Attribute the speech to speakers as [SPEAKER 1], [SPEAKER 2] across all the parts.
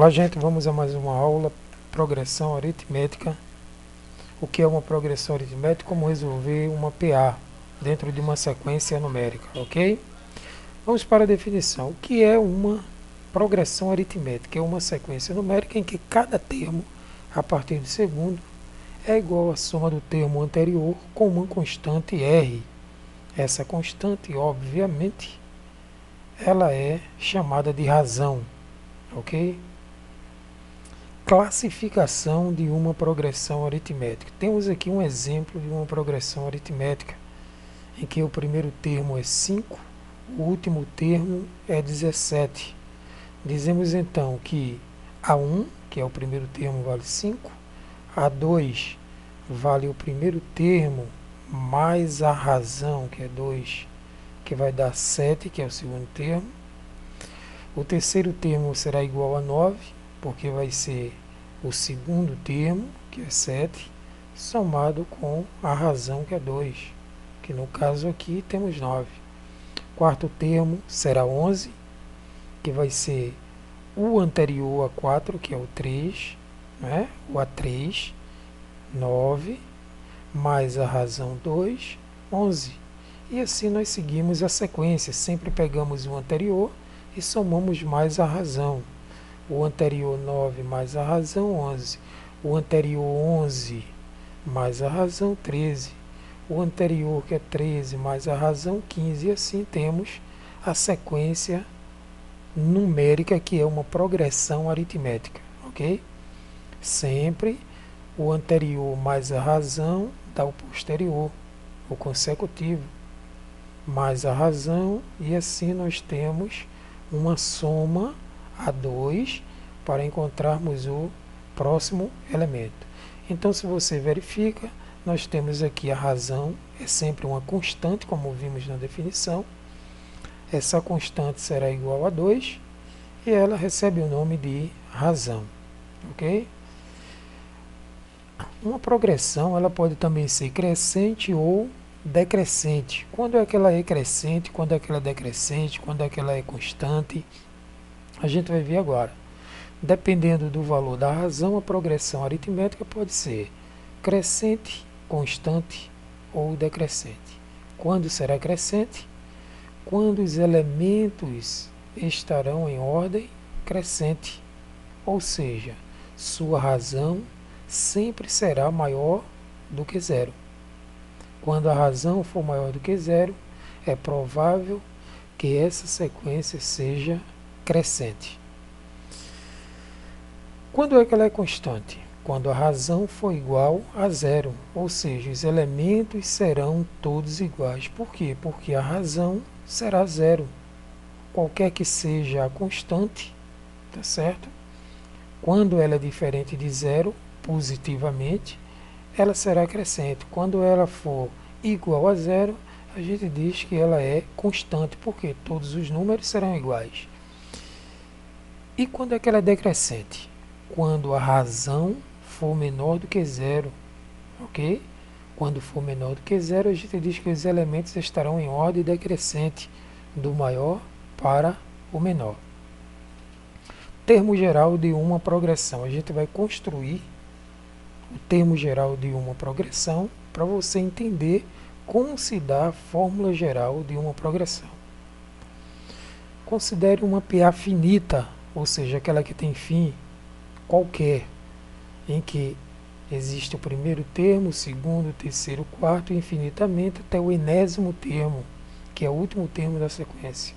[SPEAKER 1] Olá, gente, vamos a mais uma aula, progressão aritmética. O que é uma progressão aritmética? Como resolver uma PA dentro de uma sequência numérica, ok? Vamos para a definição. O que é uma progressão aritmética? É uma sequência numérica em que cada termo, a partir do segundo, é igual à soma do termo anterior com uma constante R. Essa constante, obviamente, ela é chamada de razão, ok? Classificação de uma progressão aritmética. Temos aqui um exemplo de uma progressão aritmética em que o primeiro termo é 5, o último termo é 17. Dizemos então que A1, que é o primeiro termo, vale 5, A2 vale o primeiro termo mais a razão, que é 2, que vai dar 7, que é o segundo termo. O terceiro termo será igual a 9, porque vai ser o segundo termo, que é 7, somado com a razão, que é 2, que no caso aqui temos 9. Quarto termo será 11, que vai ser o anterior a 4, que é o 3, né? O A3, 9, mais a razão 2, 11. E assim nós seguimos a sequência, sempre pegamos o anterior e somamos mais a razão. O anterior 9 mais a razão 11, o anterior 11 mais a razão 13, o anterior que é 13 mais a razão 15, e assim temos a sequência numérica, que é uma progressão aritmética, ok? Sempre o anterior mais a razão dá o posterior, o consecutivo, mais a razão, e assim nós temos uma soma a 2 para encontrarmos o próximo elemento. Então, se você verifica, nós temos aqui a razão, é sempre uma constante, como vimos na definição. Essa constante será igual a 2 e ela recebe o nome de razão, ok? Uma progressão, ela pode também ser crescente ou decrescente. Quando é que ela é crescente, quando é que ela é decrescente, quando é que ela é constante, a gente vai ver agora. Dependendo do valor da razão, a progressão aritmética pode ser crescente, constante ou decrescente. Quando será crescente? Quando os elementos estarão em ordem crescente, ou seja, sua razão sempre será maior do que zero. Quando a razão for maior do que zero, é provável que essa sequência seja crescente. Quando é que ela é constante? Quando a razão for igual a zero, ou seja, os elementos serão todos iguais. Por quê? Porque a razão será zero. Qualquer que seja a constante, tá certo? Quando ela é diferente de zero, positivamente, ela será crescente. Quando ela for igual a zero, a gente diz que ela é constante, porque todos os números serão iguais. E quando é que ela é decrescente? Quando a razão for menor do que zero, ok? Quando for menor do que zero, a gente diz que os elementos estarão em ordem decrescente, do maior para o menor. Termo geral de uma progressão. A gente vai construir o termo geral de uma progressão para você entender como se dá a fórmula geral de uma progressão. Considere uma PA finita, ou seja, aquela que tem fim qualquer, em que existe o primeiro termo, o segundo, o terceiro, o quarto, infinitamente até o enésimo termo, que é o último termo da sequência,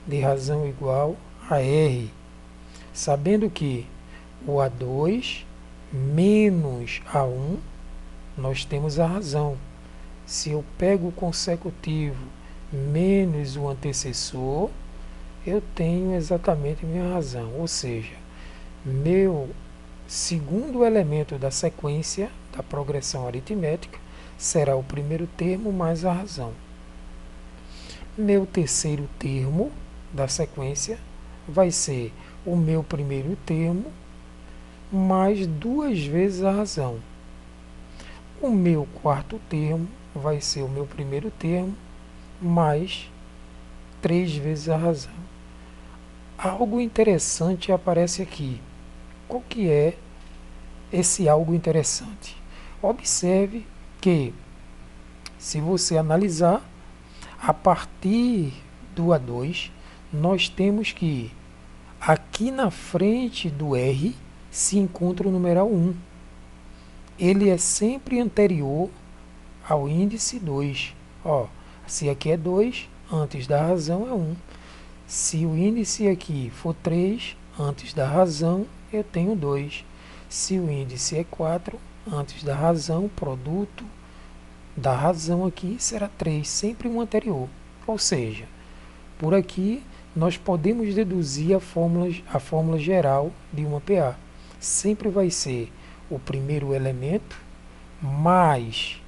[SPEAKER 1] de razão igual a R. Sabendo que o A2 menos A1, nós temos a razão. Se eu pego o consecutivo menos o antecessor, eu tenho exatamente minha razão, ou seja, meu segundo elemento da sequência da progressão aritmética será o primeiro termo mais a razão. Meu terceiro termo da sequência vai ser o meu primeiro termo mais 2 vezes a razão. O meu quarto termo vai ser o meu primeiro termo mais 3 vezes a razão. Algo interessante aparece aqui. Qual que é esse algo interessante? Observe que, se você analisar, a partir do A2, nós temos que aqui na frente do R se encontra o numeral 1. Ele é sempre anterior ao índice 2. Ó, se aqui é 2, antes da razão é 1. Se o índice aqui for 3, antes da razão eu tenho 2. Se o índice é 4, antes da razão, produto da razão aqui será 3, sempre um anterior. Ou seja, por aqui nós podemos deduzir a fórmula geral de uma PA. Sempre vai ser o primeiro elemento mais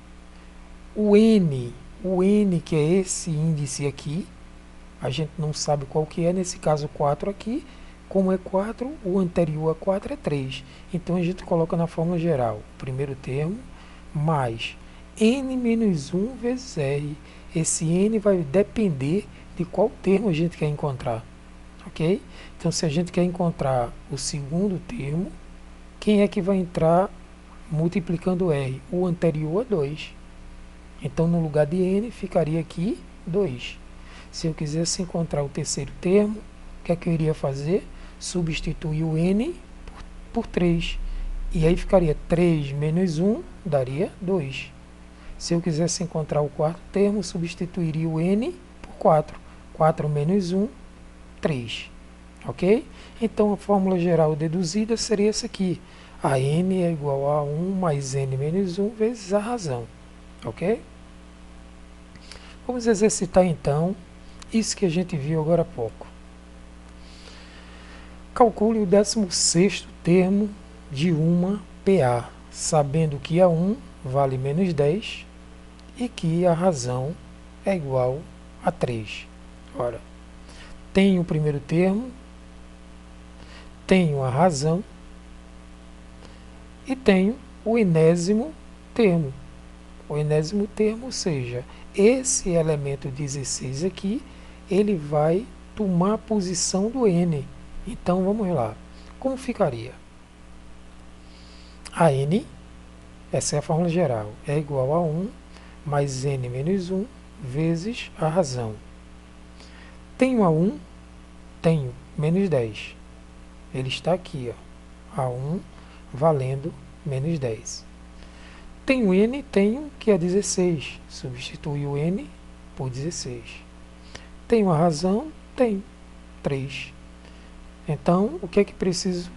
[SPEAKER 1] o n que é esse índice aqui. A gente não sabe qual que é, nesse caso 4 aqui. Como é 4, o anterior a 4 é 3. Então a gente coloca na fórmula geral o primeiro termo mais n menos 1 vezes r. Esse n vai depender de qual termo a gente quer encontrar. Ok? Então, se a gente quer encontrar o segundo termo, quem é que vai entrar multiplicando r? O anterior a 2. Então, no lugar de n, ficaria aqui 2. Se eu quisesse encontrar o terceiro termo, o que é que eu iria fazer? Substituir o n por 3. E aí ficaria 3 menos 1, daria 2. Se eu quisesse encontrar o quarto termo, substituiria o n por 4. 4 menos 1, 3. Ok? Então, a fórmula geral deduzida seria essa aqui. A n é igual a 1 mais n menos 1 vezes a razão. Ok? Vamos exercitar, então, isso que a gente viu agora há pouco. Calcule o 16º termo de uma PA, sabendo que a 1 vale menos 10 e que a razão é igual a 3. Ora, tenho o primeiro termo, tenho a razão e tenho o enésimo termo. O enésimo termo, ou seja, esse elemento 16 aqui, ele vai tomar a posição do n. Então, vamos lá. Como ficaria? A n, essa é a fórmula geral, é igual a 1 mais n menos 1 vezes a razão. Tenho a 1, tenho menos 10. Ele está aqui, ó, a 1 valendo menos 10. Tenho n, tenho que é 16. Substitui o n por 16. Tenho a razão, tenho 3. Então, o que é que preciso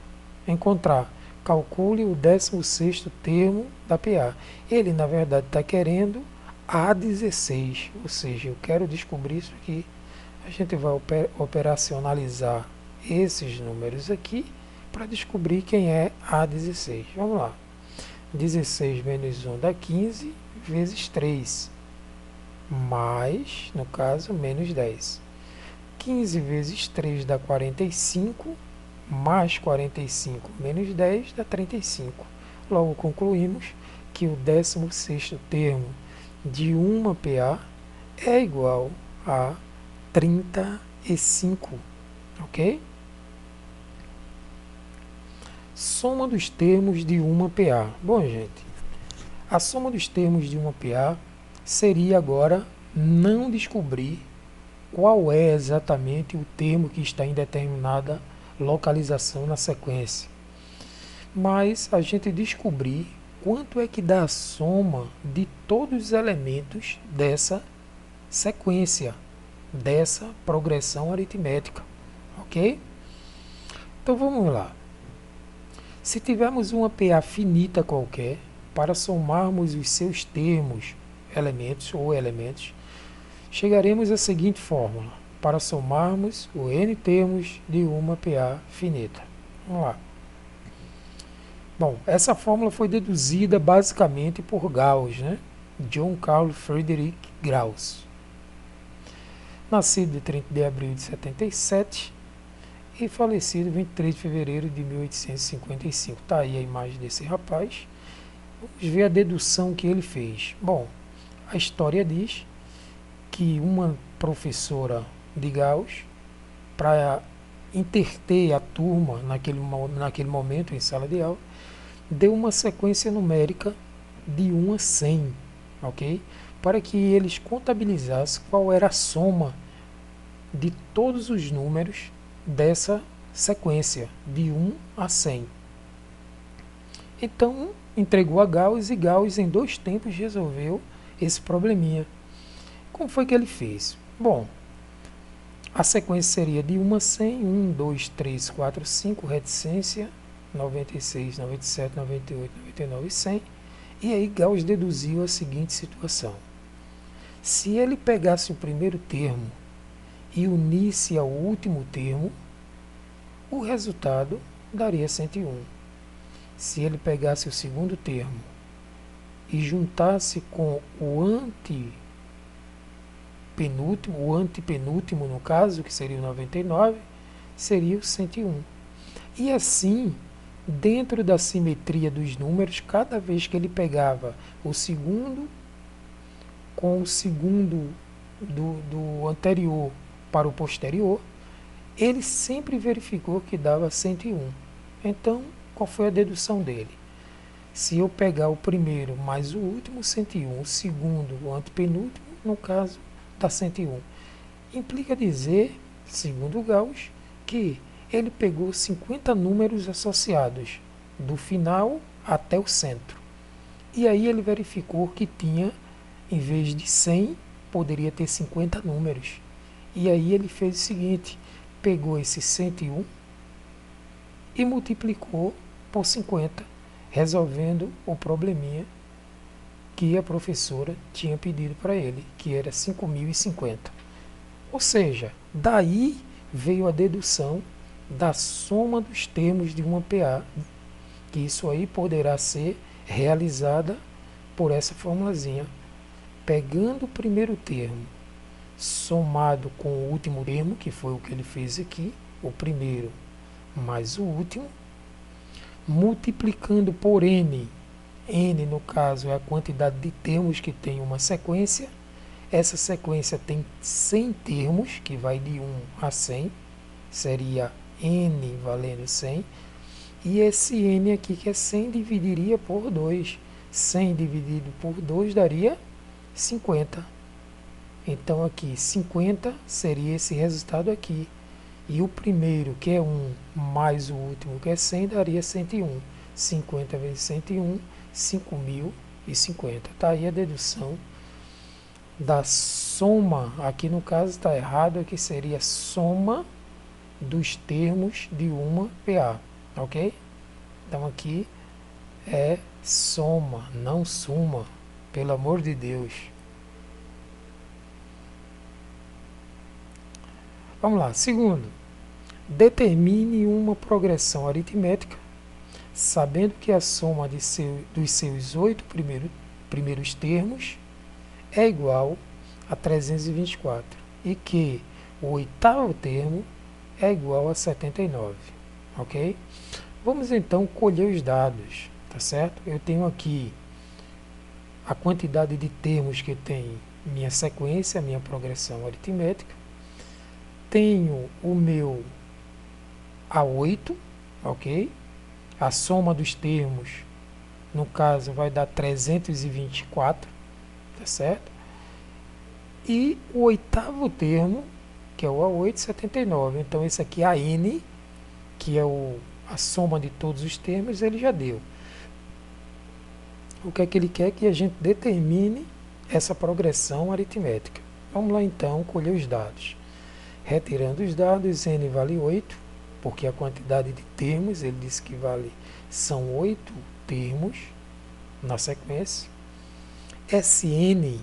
[SPEAKER 1] encontrar? Calcule o 16º termo da PA. Ele, na verdade, está querendo A16, ou seja, eu quero descobrir isso aqui. A gente vai operacionalizar esses números aqui para descobrir quem é A16. Vamos lá. 16 menos 1 dá 15 vezes 3, mais, no caso, menos 10. 15 vezes 3 dá 45, mais 45 menos 10 dá 35. Logo concluímos que o 16º termo de uma PA é igual a 35, ok? Soma dos termos de uma PA. Bom, gente, a soma dos termos de uma PA seria agora não descobrir qual é exatamente o termo que está em determinada localização na sequência, mas a gente descobrir quanto é que dá a soma de todos os elementos dessa sequência, dessa progressão aritmética, ok? Então vamos lá. Se tivermos uma PA finita qualquer, para somarmos os seus termos, elementos, chegaremos à seguinte fórmula, para somarmos o n termos de uma PA finita. Vamos lá. Bom, essa fórmula foi deduzida basicamente por Gauss, né? John Carl Friedrich Gauss. Nascido de 30 de abril de 77 e falecido 23 de fevereiro de 1855. Está aí a imagem desse rapaz. Vamos ver a dedução que ele fez. Bom, a história diz que uma professora de Gauss, para interter a turma naquele momento em sala de aula, deu uma sequência numérica de 1 a 100, ok? Para que eles contabilizassem qual era a soma de todos os números dessa sequência, de 1 a 100. Então, entregou a Gauss e Gauss em 2 tempos resolveu esse probleminha. Como foi que ele fez? Bom, a sequência seria de 1 a 100, 1, 2, 3, 4, 5, reticência, 96, 97, 98, 99 e 100. E aí Gauss deduziu a seguinte situação. Se ele pegasse o primeiro termo e unisse ao último termo, o resultado daria 101. Se ele pegasse o segundo termo e juntasse com o antepenúltimo no caso, que seria o 99, seria o 101. E assim, dentro da simetria dos números, cada vez que ele pegava o segundo com o segundo do anterior para o posterior, ele sempre verificou que dava 101. Então, qual foi a dedução dele? Se eu pegar o primeiro mais o último, 101, o segundo, o antepenúltimo, no caso, dá 101. Implica dizer, segundo Gauss, que ele pegou 50 números associados, do final até o centro. E aí ele verificou que tinha, em vez de 100, poderia ter 50 números. E aí ele fez o seguinte, pegou esse 101 e multiplicou por 50, resolvendo o probleminha que a professora tinha pedido para ele, que era 5.050. Ou seja, daí veio a dedução da soma dos termos de uma PA, que isso aí poderá ser realizada por essa formulazinha. Pegando o primeiro termo, somado com o último termo, que foi o que ele fez aqui, o primeiro mais o último, multiplicando por n, n no caso é a quantidade de termos que tem uma sequência, essa sequência tem 100 termos, que vai de 1 a 100, seria n valendo 100, e esse n aqui que é 100 dividiria por 2, 100 dividido por 2 daria 50. Então aqui 50 seria esse resultado aqui. E o primeiro, que é 1, mais o último, que é 100, daria 101. 50 vezes 101, 5.050. Está aí a dedução da soma. Aqui no caso está errado, aqui seria soma dos termos de uma PA. Ok? Então aqui é soma, não suma. Pelo amor de Deus. Vamos lá. Segundo, determine uma progressão aritmética, sabendo que a soma dos seus 8 primeiros termos é igual a 324 e que o oitavo termo é igual a 79. Ok? Vamos então colher os dados, tá certo? Eu tenho aqui a quantidade de termos que tem minha sequência, minha progressão aritmética. Tenho o meu A8, ok? A soma dos termos, no caso, vai dar 324, tá certo? E o oitavo termo, que é o A8, 79. Então, esse aqui, AN, que é a soma de todos os termos, ele já deu. O que é que ele quer? Que a gente determine essa progressão aritmética. Vamos lá, então, colher os dados. Retirando os dados, n vale 8, porque a quantidade de termos, ele disse que são 8 termos na sequência. Sn,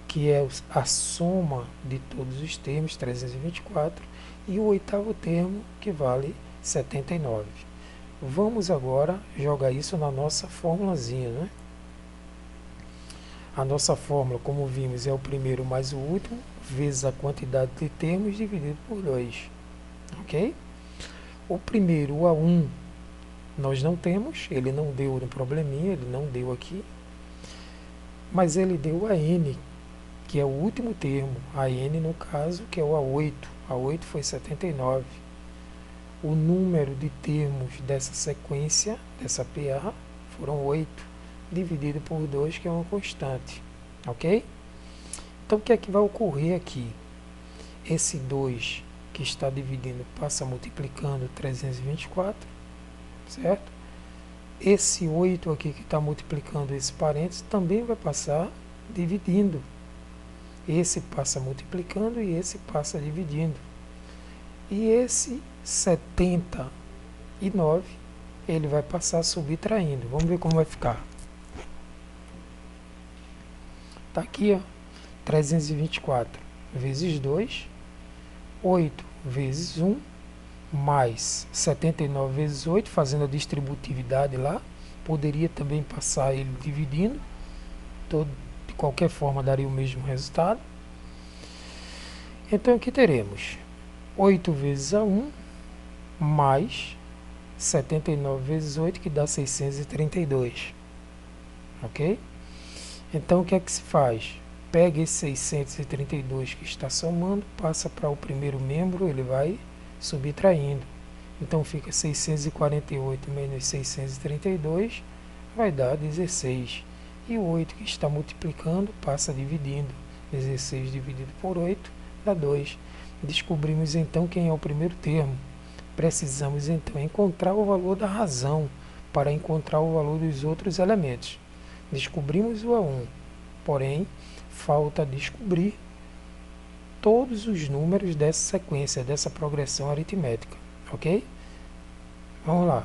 [SPEAKER 1] que é a soma de todos os termos, 324, e o oitavo termo, que vale 79. Vamos agora jogar isso na nossa formulazinha, né? A nossa fórmula, como vimos, é o primeiro mais o último, vezes a quantidade de termos dividido por 2. Ok? O primeiro, o A1, nós não temos, ele não deu no probleminha, ele não deu aqui, mas ele deu a N, que é o último termo, a N no caso, que é o A8. A8 foi 79. o número de termos dessa sequência, dessa PA, foram 8, dividido por 2, que é uma constante, ok? Então, o que é que vai ocorrer aqui? Esse 2 que está dividindo passa multiplicando 324, certo? Esse 8 aqui que está multiplicando esse parênteses também vai passar dividindo. Esse passa multiplicando e esse passa dividindo. E esse 79, ele vai passar subtraindo. Vamos ver como vai ficar. Está aqui, ó, 324 vezes 2, 8 vezes 1, mais 79 vezes 8, fazendo a distributividade lá. Poderia também passar ele dividindo. De qualquer forma, daria o mesmo resultado. Então, aqui teremos 8 vezes a 1, mais 79 vezes 8, que dá 632. Ok? Então, o que é que se faz? Pega esse 632 que está somando, passa para o primeiro membro, ele vai subtraindo. Então, fica 648 menos 632, vai dar 16. E o 8 que está multiplicando, passa dividindo. 16 dividido por 8, dá 2. Descobrimos, então, quem é o primeiro termo. Precisamos, então, encontrar o valor da razão para encontrar o valor dos outros elementos. Descobrimos o A1, porém, falta descobrir todos os números dessa sequência, dessa progressão aritmética, ok? Vamos lá.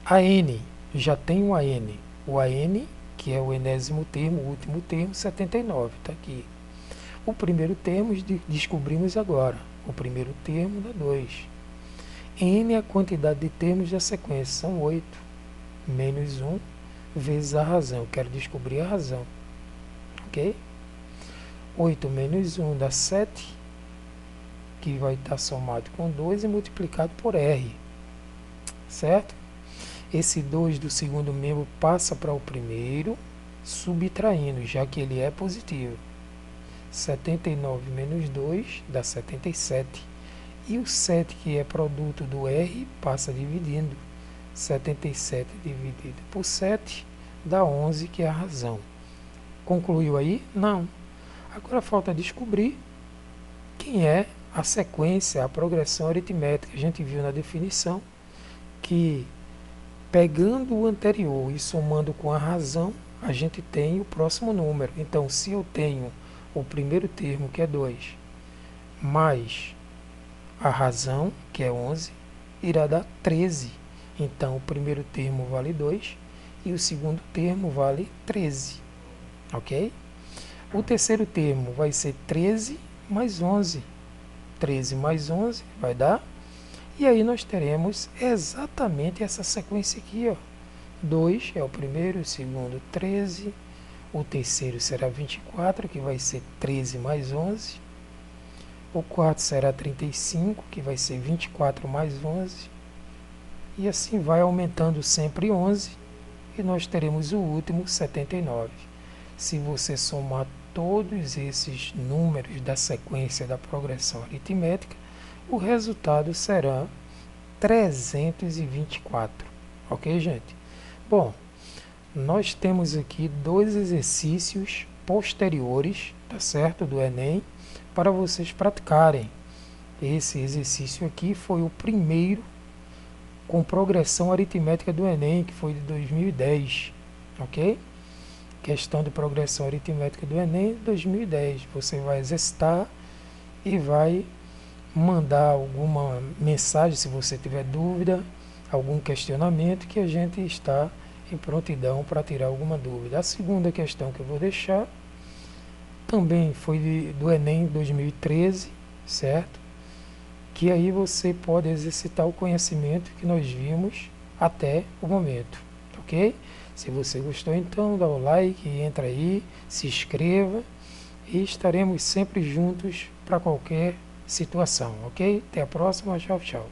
[SPEAKER 1] A N, já tem o AN. O AN, que é o enésimo termo, o último termo, 79, está aqui. O primeiro termo descobrimos agora. O primeiro termo dá 2. N é a quantidade de termos da sequência, são 8. Menos 1 vezes a razão. Eu quero descobrir a razão. Ok? 8 menos 1 dá 7, que vai estar somado com 2 e multiplicado por R. Certo? Esse 2 do segundo membro passa para o primeiro, subtraindo, já que ele é positivo. 79 menos 2 dá 77. E o 7, que é produto do R, passa dividindo. 77 dividido por 7 dá 11, que é a razão. Concluiu aí? Não. Agora falta descobrir quem é a sequência, a progressão aritmética. A gente viu na definição que, pegando o anterior e somando com a razão, a gente tem o próximo número. Então, se eu tenho o primeiro termo, que é 2, mais a razão, que é 11, irá dar 13. Então, o primeiro termo vale 2 e o segundo termo vale 13. Ok? O terceiro termo vai ser 13 mais 11. 13 mais 11 vai dar. E aí nós teremos exatamente essa sequência aqui, ó. 2 é o primeiro, o segundo 13, o terceiro será 24, que vai ser 13 mais 11. O quarto será 35, que vai ser 24 mais 11. E assim vai aumentando sempre 11, e nós teremos o último, 79. Se você somar todos esses números da sequência da progressão aritmética, o resultado será 324. Ok, gente? Bom, nós temos aqui 2 exercícios posteriores, tá certo, do Enem, para vocês praticarem. Esse exercício aqui foi o primeiro com progressão aritmética do Enem, que foi de 2010, ok? Questão de progressão aritmética do Enem de 2010. Você vai exercitar e vai mandar alguma mensagem se você tiver dúvida, algum questionamento, que a gente está em prontidão para tirar alguma dúvida. A segunda questão que eu vou deixar também foi do Enem 2013, certo? Que aí você pode exercitar o conhecimento que nós vimos até o momento, ok? Se você gostou, então dá o like, entra aí, se inscreva e estaremos sempre juntos para qualquer situação, ok? Até a próxima, tchau, tchau.